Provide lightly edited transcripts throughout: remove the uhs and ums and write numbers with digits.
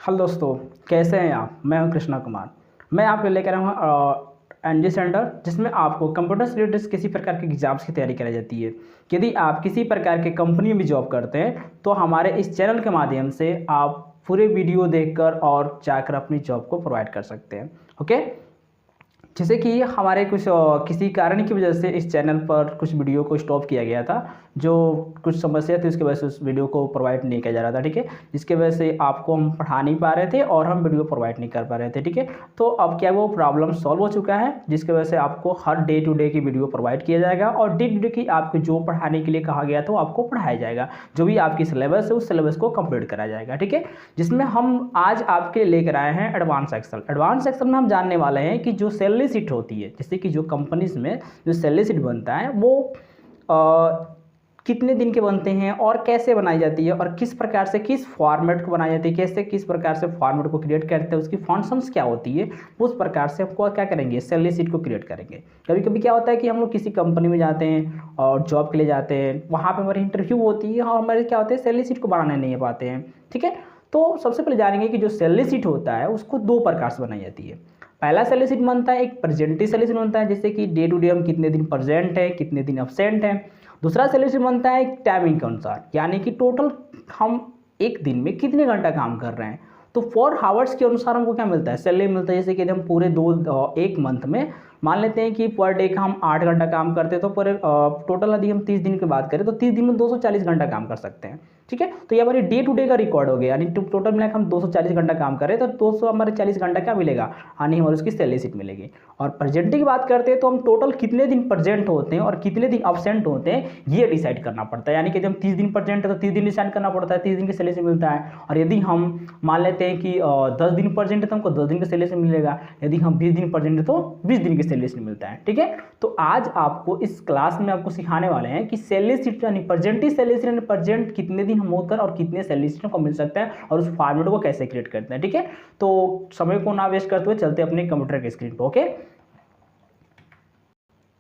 Hello दोस्तों, कैसे हैं आप। मैं हूं कृष्णा कुमार। मैं आपको लेकर आया हूँ एनजी सेंटर, जिसमें आपको कंप्यूटर से रिलेटेड किसी प्रकार के एग्जाम्स की तैयारी कराई जाती है। यदि आप किसी प्रकार के कंपनी में जॉब करते हैं तो हमारे इस चैनल के माध्यम से आप पूरे वीडियो देखकर और जाकर अपनी जॉब को प्रोवाइड कर सकते हैं। ओके, जैसे कि हमारे कुछ किसी कारण की वजह से इस चैनल पर कुछ वीडियो को स्टॉप किया गया था। जो कुछ समस्या थी उसकी वजह से उस वीडियो को प्रोवाइड नहीं किया जा रहा था। ठीक है, जिसके वजह से आपको हम पढ़ा नहीं पा रहे थे और हम वीडियो प्रोवाइड नहीं कर पा रहे थे। ठीक है, तो अब क्या वो प्रॉब्लम सॉल्व हो चुका है, जिसकी वजह से आपको हर डे टू डे की वीडियो प्रोवाइड किया जाएगा और डे टू डे की आपको जो पढ़ाने के लिए कहा गया था वो आपको पढ़ाया जाएगा। जो भी आपकी सिलेबस है उस सिलेबस को कंप्लीट कराया जाएगा। ठीक है, जिसमें हम आज आपके लेकर आए हैं एडवांस एक्सेल। एडवांस एक्सेल में हम जानने वाले हैं कि जो सैलरी शीट होती है, जैसे कि जो कंपनीज में जो सैलरी शीट बनता है वो कितने दिन के बनते हैं और कैसे बनाई जाती है और किस प्रकार से किस फॉर्मेट को बनाई जाती है, कैसे किस प्रकार से फॉर्मेट को क्रिएट करते हैं, उसकी फंक्शंस क्या होती है, उस प्रकार से हमको क्या करेंगे, सैलरी शीट को क्रिएट करेंगे। कभी कभी क्या होता है कि हम लोग किसी कंपनी में जाते हैं और जॉब के लिए जाते हैं, वहाँ पर हमारी इंटरव्यू होती है और हमारे क्या होते हैं, सैलरी शीट को बनाने नहीं पाते हैं। ठीक है, तो सबसे पहले जानेंगे कि जो सैलरी शीट होता है उसको दो प्रकार से बनाई जाती है। पहला सैलरी शीट बनता है, एक प्रेजेंटी सैलरी शीट बनता है, जैसे कि डे टू डे हम कितने दिन प्रेजेंट है, कितने दिन अब्सेंट है। दूसरा सैलरी शीट बनता है एक टाइमिंग के अनुसार, यानी कि टोटल हम एक दिन में कितने घंटा काम कर रहे हैं। तो 4 आवर्स के अनुसार हमको क्या मिलता है, सैलरी मिलता है। जैसे कि हम पूरे एक मंथ में मान लेते हैं कि पर डे का हम 8 घंटा काम करते हैं, तो पर टोटल यदि हम 30 दिन की बात करें तो 30 दिन में 240 घंटा काम कर सकते हैं। ठीक है, तो ये हमारी डे टू डे का रिकॉर्ड हो गया, यानी टोटल मिलाकर हम 240 घंटा काम करें तो 200 हमारे 40 घंटा क्या मिलेगा, यानी हमारी उसकी सैलरी शीट मिलेगी। और प्रेजेंट की बात करते हैं तो हम टोटल कितने दिन प्रेजेंट होते हैं और कितने दिन अब्सेंट होते हैं ये डिसाइड करना पड़ता है। यानी कि जब हम 30 दिन प्रेजेंट है तो 30 दिन डिसाइड करना पड़ता है, 30 दिन की सैलरी शीट मिलता है। और यदि हम मान लेते हैं कि 10 दिन प्रेजेंट है तो हमको 10 दिन की सैलरी शीट मिलेगा। यदि हम 20 दिन प्रेजेंट है तो 20 दिन की सैलरी शीट मिलता है। ठीक है, तो आज आपको इस क्लास में आपको सिखाने वाले हैं कि सैलरी शीट यानी प्रेजेंट सैलरी शीट यानी प्रेजेंट कितने दिन हम होकर और कितने सैलरी शीट को मिल सकता है और उस फॉर्मेट को कैसे क्रिएट करते हैं। ठीक है, तो समय को ना वेस्ट करते हुए चलते अपने कंप्यूटर के स्क्रीन पर। ओके,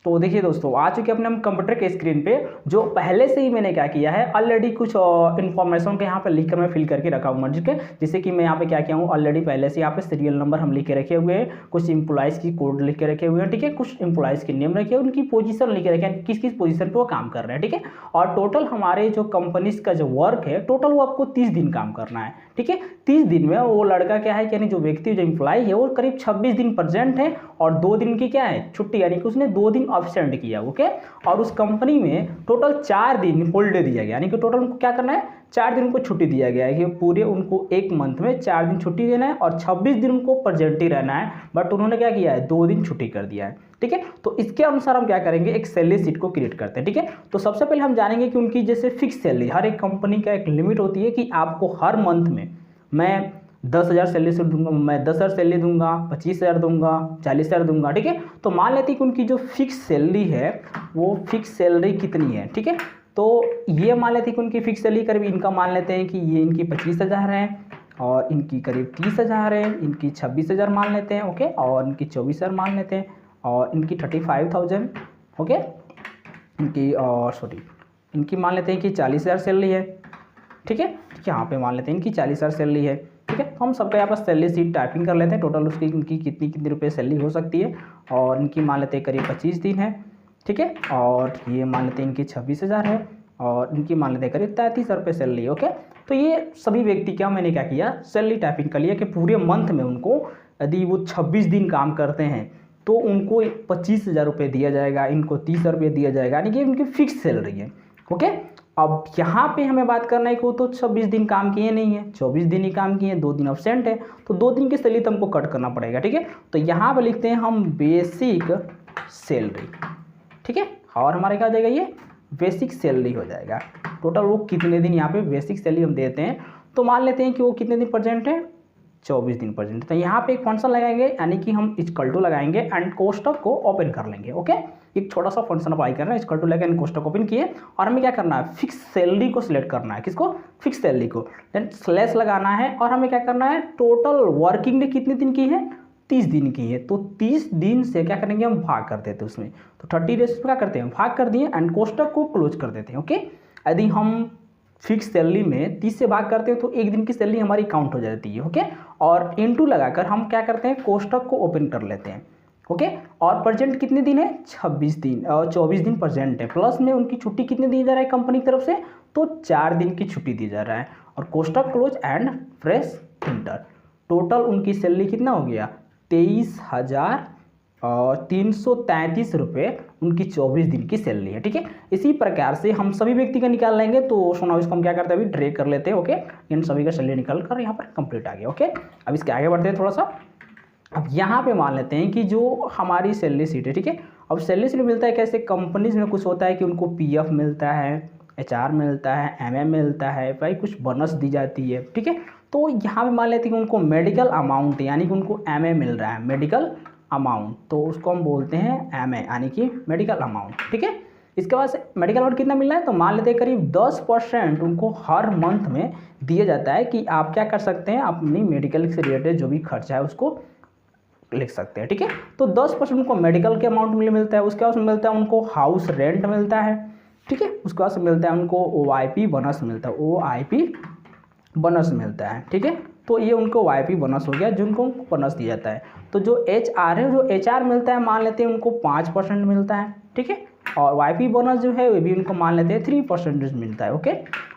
तो देखिए दोस्तों, आ चुके अपने हम कंप्यूटर के स्क्रीन पे। जो पहले से ही मैंने क्या किया है, ऑलरेडी कुछ इन्फॉर्मेशन के यहाँ पे लिख कर मैं फिल करके रखा हूँ। ठीक है, जैसे कि मैं यहाँ पे क्या किया हूँ, ऑलरेडी पहले से यहाँ पे सीरियल नंबर हम लिख के रखे हुए हैं, कुछ इंप्लॉइज की कोड लिख के रखे हुए हैं। ठीक है, कुछ इंप्लॉइज के नेम रखे हैं, उनकी पोजीशन लिख के रखे हैं, किस किस पोजीशन पे वो काम कर रहे हैं। ठीक है, और टोटल हमारे जो कंपनीज का जो वर्क है टोटल वो आपको 30 दिन काम करना है। ठीक है, 30 दिन में वो लड़का क्या है, यानी जो व्यक्ति जो एम्प्लॉय है वो करीब 26 दिन प्रेजेंट है और 2 दिन की क्या है छुट्टी, यानी कि उसने 2 दिन अब्सेंट किया। ओके, और उस कंपनी में टोटल 4 दिन हॉलीडे दिया गया, यानी कि टोटल उनको क्या करना है, 4 दिन उनको छुट्टी दिया गया है कि पूरे उनको एक मंथ में 4 दिन छुट्टी देना है और 26 दिन उनको प्रेजेंट ही रहना है। बट उन्होंने क्या किया है, 2 दिन छुट्टी कर दिया है। ठीक है, तो इसके अनुसार हम क्या करेंगे, एक सैलरी शीट को क्रिएट करते हैं। ठीक है, तो सबसे पहले हम जानेंगे कि उनकी जैसे फिक्स सैलरी, हर एक कंपनी का एक लिमिट होती है कि आपको हर मंथ में मैं 10,000 सैलरी से दूंगा, मैं 10,000 सैलरी दूंगा, 25,000 दूंगा, 40,000 दूंगा। ठीक है, तो मान लेते हैं कि उनकी जो फिक्स सैलरी है वो फिक्स सैलरी कितनी है। ठीक है, तो ये मान लेते हैं कि उनकी फिक्स सैलरी करीब इनका मान लेते हैं कि ये इनकी 25,000 है और इनकी करीब 30,000 है, इनकी 26,000 मान लेते हैं। ओके, और इनकी 24,000 मान लेते हैं और इनकी 35,000। ओके, इनकी और सॉरी इनकी मान लेते हैं कि 40,000 सैलरी है। ठीक है, यहाँ पे मान लेते हैं इनकी 40,000 सैलरी है। ठीक है, तो हम सबका यहाँ पर सैलरी शीट टाइपिंग कर लेते हैं, टोटल उसकी इनकी कितनी कितनी रुपये सैलरी हो सकती है। और इनकी मान लेते हैं करीब 25 दिन है। ठीक है, और ये मान लेते हैं इनकी 26,000 है और इनकी मान लेते हैं करीब 33,000 रुपये सैलरी। ओके, तो ये सभी व्यक्ति क्या मैंने क्या किया, सैलरी टाइपिंग कर लिया कि पूरे मंथ में उनको यदि वो 26 दिन काम करते हैं तो उनको 25,000 रुपये दिया जाएगा, इनको 30,000 रुपये दिया जाएगा, यानी कि उनकी फिक्स सैलरी है। ओके, अब यहाँ पे हमें बात करना है कि वो तो 26 दिन काम किए नहीं है, 24 दिन ही काम किए, 2 दिन अब्सेंट है, तो 2 दिन की सैलरी तो हमको कट करना पड़ेगा। ठीक है, तो यहाँ पे लिखते हैं हम बेसिक सैलरी। ठीक है, और हमारे क्या हो जाएगा, ये बेसिक सैलरी हो जाएगा। टोटल वो कितने दिन यहाँ पे बेसिक सैलरी हम देते हैं, तो मान लेते हैं कि वो कितने दिन प्रेजेंट है, 24 दिन प्रेजेंट। तो यहाँ पे एक फंक्शन लगाएंगे, यानी कि हम इक्वल टू लगाएंगे एंड कोष्टक को ओपन कर लेंगे। ओके, एक छोटा सा फंक्शन अप्लाई करना है, इक्वल टू लेकर कोष्टक ओपन किए और हमें क्या करना है, फिक्स सैलरी को सिलेक्ट करना है। किसको, फिक्स सैलरी को। देन स्लैश लगाना है और हमें क्या करना है, टोटल वर्किंग डे कितने दिन की है, 30 दिन की है। तो 30 दिन से क्या करेंगे, हम भाग कर देते हैं उसमें, तो 30 डेज क्या करते हैं, भाग कर दिए एंड कोष्टक को क्लोज कर देते हैं। ओके, यदि हम फिक्स सैलरी में 30 से भाग करते हैं तो एक दिन की सैलरी हमारी काउंट हो जाती है। ओके, और इनटू लगाकर हम क्या करते हैं, कोष्टक को ओपन कर लेते हैं। ओके, और प्रेजेंट कितने दिन है, 26 दिन और 24 दिन प्रेजेंट है। प्लस में उनकी छुट्टी कितने दी जा रहा है कंपनी की तरफ से, तो 4 दिन की छुट्टी दी जा रहा है। और कोष्टक close and press enter, total उनकी सैलरी कितना हो गया, 23,333 रुपये उनकी 24 दिन की सैलरी है। ठीक है, इसी प्रकार से हम सभी व्यक्ति का निकाल लेंगे। तो सुनाओ, इसको हम क्या करते हैं, अभी ड्रैग कर लेते हैं। ओके, इन सभी का सैलरी निकल कर यहाँ पर कंप्लीट आ गया। ओके, अब इसके आगे बढ़ते हैं थोड़ा सा। अब यहाँ पे मान लेते हैं कि जो हमारी सैलरी शीट है, ठीक है, अब सैलरी शीट मिलता है कैसे, कंपनीज में कुछ होता है कि उनको पीएफ मिलता है, एचआर मिलता है, एमएम मिलता है, भाई कुछ बोनस दी जाती है। ठीक है, तो यहाँ पे मान लेते हैं कि उनको मेडिकल अमाउंट यानी कि उनको एमए मिल रहा है, मेडिकल अमाउंट, तो उसको हम बोलते हैं एमए यानी कि मेडिकल अमाउंट। ठीक है, इसके बाद मेडिकल अमाउंट कितना मिल रहा है, तो मान लेते हैं करीब 10% उनको हर मंथ में दिया जाता है कि आप क्या कर सकते हैं, अपनी मेडिकल से रिलेटेड जो भी खर्चा है उसको लिख सकते हैं। ठीक है, तो 10% उनको मेडिकल के अमाउंट में मिलता है। उसके बाद मिलता है उनको हाउस रेंट मिलता है। ठीक है, उसके बाद मिलता है उनको ओआईपी बोनस मिलता है, ओआईपी बोनस मिलता है। ठीक है, तो ये उनको ओआईपी बोनस हो गया जिनको बोनस दिया जाता है। तो जो एचआर है, जो एचआर मिलता है मान लेते हैं उनको 5% मिलता है। ठीक है, और ओआईपी बोनस जो है वो भी उनको मान लेते हैं 3% मिलता है। ओके,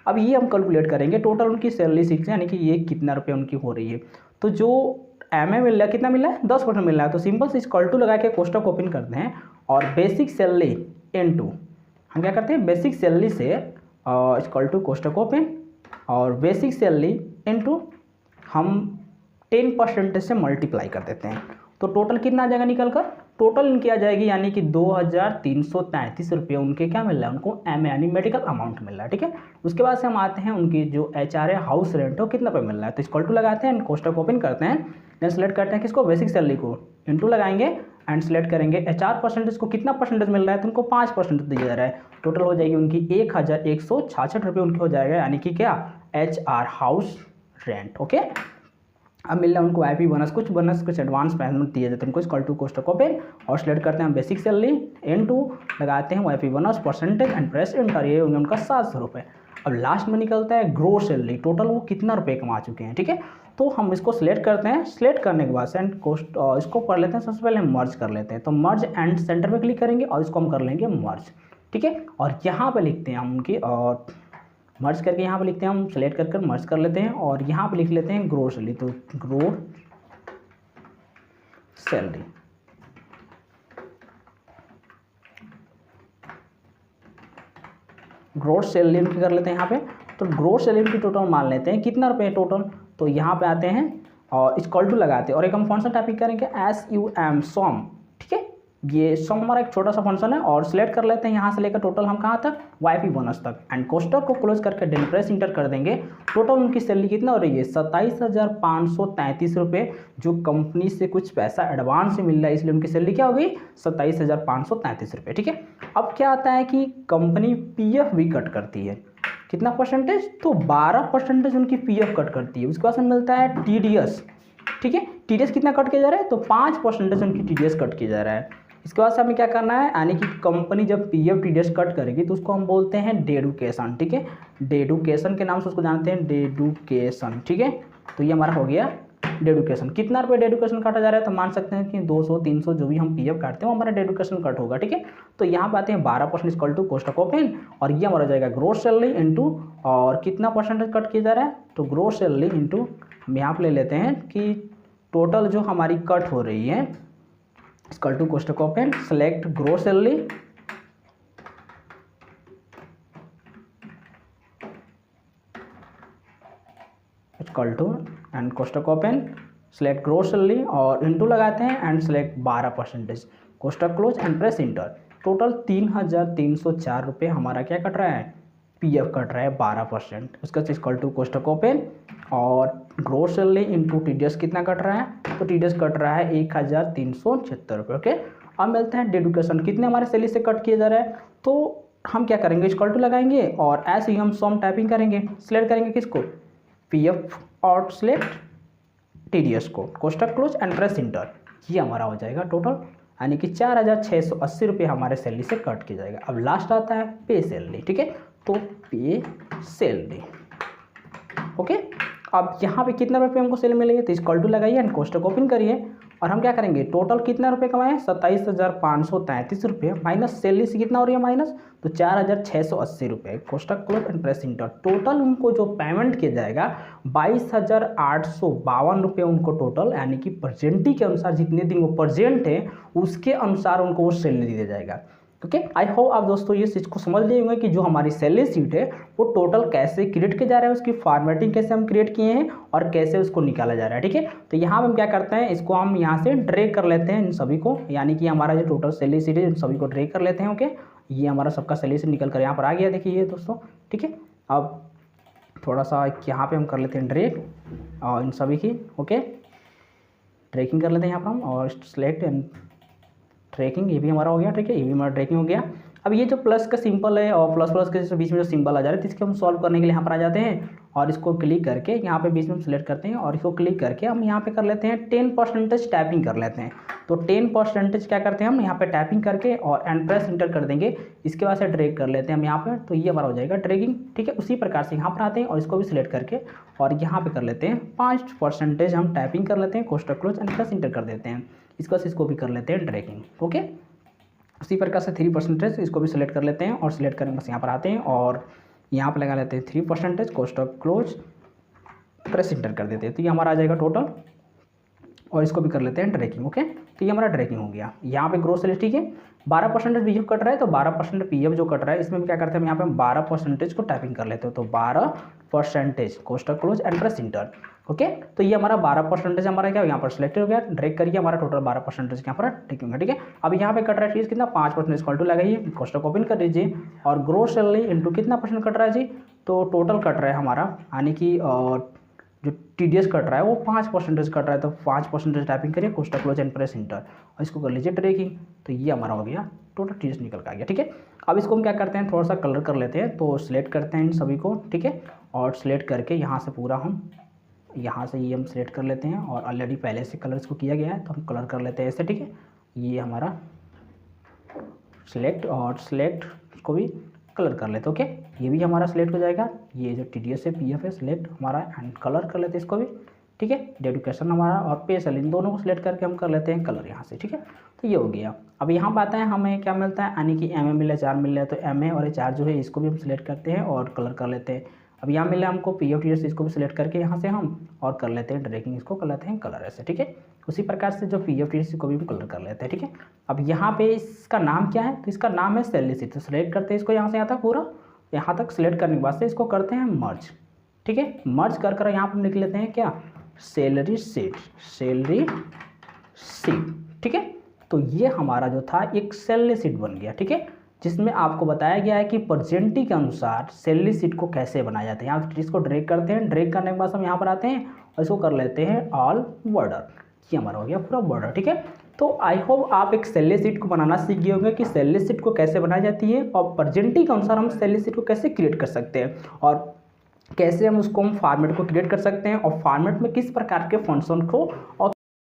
अब ये हम कैलकुलेट करेंगे टोटल उनकी सैलरी शीट यानी कि ये कितना रुपये उनकी हो रही है। तो जो एमए मिल रहा है, कितना मिल रहा है, 10% मिल रहा है। तो सिंपल से इक्वल टू लगा के कोष्टक ओपन करते हैं और बेसिक सैलरी इनटू हम क्या करते हैं, बेसिक सैलरी से इक्वल टू कोष्टक ओपन और बेसिक सैलरी इनटू हम 10% से मल्टीप्लाई कर देते हैं। तो टोटल कितना आ जाएगा निकल कर, टोटल इनकी आ जाएगी यानी कि 2,333 रुपये उनके क्या मिल रहा है, उनको एम यानी मेडिकल अमाउंट मिल रहा है। ठीक है, उसके बाद से हम आते हैं उनकी जो एचआर है, हाउस रेंट हो कितना पे मिल रहा है। तो इक्वल टू लगाते हैं, कोष्टक ओपन करते हैं, देन सेलेक्ट करते हैं किसको, बेसिक सैलरी को, इनटू लगाएंगे एंड सेलेक्ट करेंगे एचआर परसेंटेज को, कितना परसेंटेज मिल रहा है, तो उनको 5% दिया जा रहा है। टोटल हो जाएगी उनकी 1,166 रुपये उनकी हो जाएगा यानी कि क्या, एचआर हाउस रेंट। ओके, अब मिल रहा है उनको आईपी बोनस, कुछ एडवांस पेमेंट दिए जाते हैं उनको। इक्वल टू कोष्टक ओपन और सेलेक्ट करते हैं बेसिक सैलरी इनटू लगाते हैं IP bonus percentage and press enter, ये होंगे उनका 700 रुपये। अब लास्ट में निकलता है ग्रोस सैलरी, टोटल वो कितना रुपये कमा चुके हैं। ठीक है, तो हम इसको सिलेक्ट करते हैं, सिलेक्ट करने के बाद से कोस्ट इसको कर लेते हैं, सबसे पहले हम मर्ज कर लेते हैं। तो मर्ज एंड सेंटर पे क्लिक करेंगे और इसको हम कर लेंगे मर्ज। ठीक है, और यहाँ पे लिखते हैं हम उनकी, और मर्ज करके यहाँ पे लिखते हैं हम, सेलेक्ट कर मर्ज कर लेते हैं और यहाँ पे लिख लेते हैं ग्रोस सैलरी। तो ग्रोस सैलरी, ग्रोस सैलरी उनकी कर लेते हैं यहाँ पे। तो ग्रोस सैलरी की टोटल मान लेते हैं कितना रुपये टोटल, तो यहाँ पे आते हैं और इक्वल टू लगाते हैं और एक हम फंक्शन टाइपिंग करेंगे SUM सम। ठीक है, ये सम हमारा एक छोटा सा फंक्शन है और सिलेक्ट कर लेते हैं यहाँ से लेकर टोटल हम कहाँ तक, वाईपी बोनस तक, एंड कोष्टक को क्लोज करके डेन प्रेस इंटर कर देंगे। टोटल उनकी सैलरी कितना हो रही है, 27,533 रुपये, जो कंपनी से कुछ पैसा एडवांस में मिल रहा है इसलिए उनकी सैलरी क्या हो गई, 27,533 रुपये। ठीक है, अब क्या आता है कि कंपनी पीएफ भी कट करती है, कितना परसेंटेज, तो 12% उनकी पीएफ कट करती है। उसके बाद मिलता है टीडीएस। ठीक है, टीडीएस कितना कट किया जा रहा है, तो 5% उनकी टीडीएस कट किया जा रहा है। इसके बाद से हमें क्या करना है, यानी कि कंपनी जब पीएफ टीडीएस कट करेगी तो उसको हम बोलते हैं डेडुकेशन। ठीक है, डेडुकेशन के नाम से उसको जानते हैं, डेडुकेशन। ठीक है, तो ये हमारा हो गया डेडुकेशन। कितना रुपये डेडुकेशन काटा जा रहा है, तो मान सकते हैं कि 200 300 जो भी हम पीएफ काटते हैं वो हमारा डेडुकेशन कट होगा। ठीक है, तो यहाँ पे आते हैं 12% इक्वल टू कोष्टक ओपन और ये हमारा जाएगा ग्रोस सैलरी इनटू, और कितना परसेंटेज कट किया जा रहा है, तो ग्रोस सैलरी इनटू हम यहाँ पे ले लेते हैं कि टोटल जो हमारी कट हो रही है इक्वल टू कोष्टक open, select gross salary equal to and कोष्टक ओपन, सेलेक्ट ग्रोस सैलरी और इनटू लगाते हैं एंड सेलेक्ट 12%, कोष्टक close and press enter. Total 3,304 रुपये हमारा क्या कट रहा है, पीएफ कट रहा है 12%। उसका इक्वल टू कोष्टक ओपन और ग्रोस सैलरी इनटू टीडीएस कितना कट रहा है, तो टीडीएस कट रहा है 1,376 रुपये। ओके, अब मिलता है डेडुकेशन, कितने हमारे सैलरी से कट किया जा रहा है, तो हम क्या करेंगे, इक्वल टू लगाएंगे और ऐसे ही हम सम टाइपिंग करेंगे, सिलेक्ट करेंगे किसको, पीएफ और सिलेक्ट टीडीएस को, कोष्टक क्लोज एंड प्रेस इंटर। ये हमारा हो जाएगा टोटल, यानी कि 4,680 रुपये हमारे सैलरी से कट किया जाएगा। अब लास्ट आता है पे सैलरी। ठीक है, तो पे सैलरी। ओके, अब यहाँ पे कितना रुपये हमको सैलरी मिलेगी, तो इक्वल टू लगाइए एंड कोष्टक ओपन करिए और हम क्या करेंगे, टोटल कितना रुपये कमाए, 27,533 रुपये माइनस सैलरी से कितना हो रही है माइनस, तो 4,680 रुपये, कोष्टक close and press enter. Total उनको जो पेमेंट किया जाएगा 22,852 रुपये उनको टोटल, यानी कि प्रेजेंटी के अनुसार जितने दिन वो प्रेजेंट है उसके अनुसार उनको वो सैलरी दिया जाएगा। ओके, आई होप आप दोस्तों ये चीज़ को समझ लिए होंगे कि जो हमारी सैलरी शीट है वो टोटल कैसे क्रिएट किया जा रहा है, उसकी फॉर्मेटिंग कैसे हम क्रिएट किए हैं और कैसे उसको निकाला जा रहा है। ठीक है, तो यहाँ हम क्या करते हैं, इसको हम यहाँ से ड्रैग कर लेते हैं इन सभी को, यानी कि हमारा जो टोटल सैलरी शीट है इन सभी को ड्रैग कर लेते हैं। ओके, ये हमारा सबका सैलरी शीट निकल कर यहाँ पर आ गया, देखिए ये दोस्तों। ठीक है, अब थोड़ा सा यहाँ पर हम कर लेते हैं ड्रैग और इन सभी की, ओके ट्रैकिंग कर लेते हैं यहाँ पर हम, और सेलेक्ट एंड ट्रैकिंग, ये भी हमारा हो गया। ठीक है, ये भी हमारा ट्रैकिंग हो गया। अब ये जो प्लस का सिंपल है और प्लस प्लस के बीच में जो सिंबल आ जा रहा है, तो इसको हम सॉल्व करने के लिए यहाँ पर आ जाते हैं और इसको क्लिक करके यहाँ पे बीच में सिलेक्ट करते हैं और इसको क्लिक करके हम यहाँ पे कर लेते हैं 10% टाइपिंग कर लेते हैं। तो 10% क्या करते हैं हम यहाँ पे टाइपिंग करके और एंड प्रेस इंटर कर देंगे, इसके बाद से ड्रैग कर लेते हैं हम यहाँ पर, तो ये हमारा हो जाएगा ड्रैगिंग। ठीक है, उसी प्रकार से यहाँ पर आते हैं और इसको भी सिलेक्ट करके और यहाँ पर कर लेते हैं 5% हम टाइपिंग कर लेते हैं, कोष्टक क्लोज एंड प्रेस इंटर कर देते हैं। इसको इसको भी कर लेते हैं ड्रैगिंग। ओके, उसी प्रकार से 3% इसको भी सिलेक्ट कर लेते हैं और सिलेक्ट करके बस यहाँ पर आते हैं और यहाँ पर लगा लेते हैं 3%, कोष्टक क्लोज प्रेस इंटर कर देते हैं, तो ये हमारा आ जाएगा टोटल। और इसको भी कर लेते हैं ड्रैगिंग। ओके, तो ये हमारा ड्रैगिंग हो गया। यहाँ पे ग्रोथ सैलरी, ठीक है, 12% पीएफ कट रहा है, तो 12% पीएफ जो कट रहा है इसमें हम क्या करते हैं, हम यहाँ पे 12% को टाइपिंग कर लेते हो, तो 12% कोष्टक close and press enter. Okay, तो ये हमारा 12% हमारा क्या यहाँ पर सिलेक्ट हो गया, ड्रैग करिए, हमारा टोटल 12% यहाँ पर टिक होगा। ठीक है, अब यहाँ पे कट रहा है फीस कितना, 5% इक्वल टू लगाइए, कोष्टक ओपन कर दीजिए और ग्रोथ सैलरी इंटू कितना परसेंट कट रहा है जी, तो टोटल कट रहा है हमारा, यानी कि जो TDS कट रहा है वो 5% कट रहा है, तो 5% टाइपिंग करिए, कोष्टक क्लोज एंड प्रेस इंटर और इसको कर लीजिए ड्रैगिंग, तो ये हमारा हो गया टोटल TDS निकल के आ गया। ठीक है, अब इसको हम क्या करते हैं, थोड़ा सा कलर कर लेते हैं, तो सिलेक्ट करते हैं इन सभी को। ठीक है, और सिलेक्ट करके यहाँ से पूरा हम यहाँ से ये हम सिलेक्ट कर लेते हैं और ऑलरेडी पहले से कलर इसको किया गया है, तो हम कलर कर लेते हैं ऐसे। ठीक है, ये हमारा सिलेक्ट और सिलेक्ट को भी कलर कर लेते हैं। ओके, ये भी हमारा सिलेक्ट हो जाएगा, ये जो TDS है PF है सिलेक्ट हमारा एंड कलर कर लेते हैं इसको भी। ठीक है, डेडिकेशन हमारा और पे सैलरी इन दोनों को सिलेक्ट करके हम कर लेते हैं कलर यहाँ से। ठीक है, तो ये हो गया। अब यहाँ पर आता है हमें क्या मिलता है, यानी कि MA मिल रहा है, HR मिल रहा है, तो MA और HR जो है इसको भी हम सिलेक्ट करते हैं और कलर कर लेते हैं। अब यहाँ मिला हमको PF TDS, इसको भी सिलेक्ट करके यहाँ से हम और कर लेते हैं ड्रैगिंग, इसको कर लेते हैं कलर ऐसे। ठीक है, उसी प्रकार से जो PF TDS को भी हम कलर कर लेते हैं। ठीक है, अब यहाँ पे इसका नाम क्या है, तो इसका नाम है सैलरी शीट, तो सिलेक्ट करते हैं इसको यहाँ से यहाँ तक पूरा, यहाँ तक सिलेक्ट करने के बाद से इसको करते हैं मर्ज। ठीक है, मर्ज कर कर यहाँ पर लिख लेते हैं क्या, सैलरी शीट, सैलरी शीट। ठीक है, तो ये हमारा जो था एक सैलरी शीट बन गया। ठीक है, जिसमें आपको बताया गया है कि प्रेजेंटी के अनुसार सैलरी शीट को कैसे बनाया जाता है। यहाँ इसको ड्रैग करते हैं, ड्रैग करने के बाद हम यहाँ पर आते हैं और इसको कर लेते हैं ऑल बॉर्डर, ये हमारा हो गया पूरा बॉर्डर। ठीक है, तो आई होप आप एक सैलरी शीट को बनाना सीख गए होंगे कि सैलरी शीट को कैसे बनाई जाती है और प्रेजेंटी के अनुसार हम सैलरी शीट को कैसे क्रिएट कर सकते हैं और कैसे हम उसको हम फॉर्मेट को क्रिएट कर सकते हैं और फॉर्मेट में किस प्रकार के फंक्शन को और